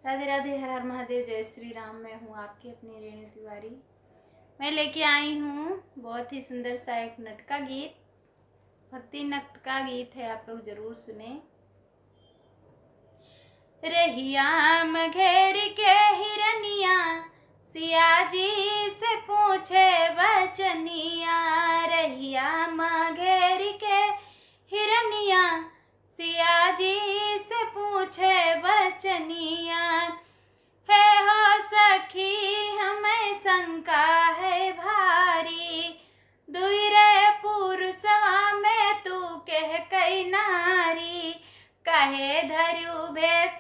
राधे राधे, हर हर महादेव, जय श्री राम। मैं हूँ आपकी अपनी रेणु तिवारी। मैं लेके आई हूँ बहुत ही सुंदर सा एक नटका गीत, भक्ति नटका गीत है, आप लोग जरूर सुने। रहियाम घेर के हिरनिया, सिया जी से पूछे बचनिया। रहियाम घेर के हिरनिया, सिया जी से पूछे बचनिया। है हो सखी हमें शंका है भारी, दुई रे पुरुषवा में तू कह कई नारी। कहे धरु भेष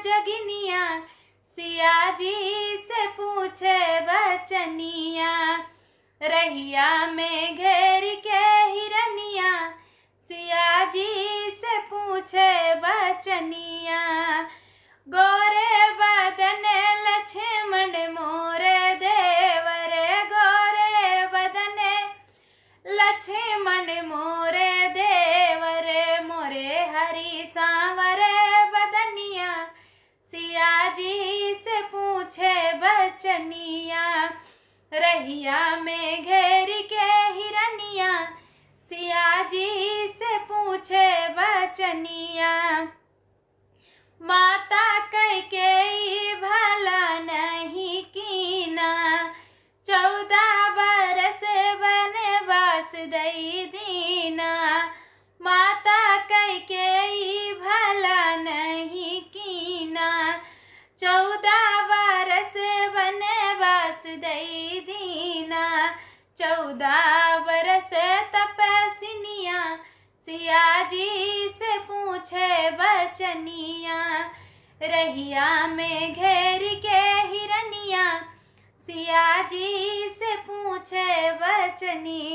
जोगिनिया, सिया जी से पूछे बचनिया। रहिया में घेर के हिरनिया, सिया जी से पूछे बचनिया। गोरे बदन लक्ष्मण मोरे देवर, गोरे बदन लक्ष्मण मोरे देवर। मोरे हरि सांवर बदनिया, सिया जी से पूछे बचनिया। रहिया में घेर के हिरनिया, सिया जी से पूछे बचनिया। माता कैकेयी भला नहीं कीना, 14 बरस वनवास दई दीना। माता कैकेयी भला नहीं कीना, 14 बरस वनवास दई दीना। 14 बरस तपस्विनिया, सिया जी से पूछे बचनिया। रहिया में घेर के हिरनिया, सिया जी से पूछे बचनिया।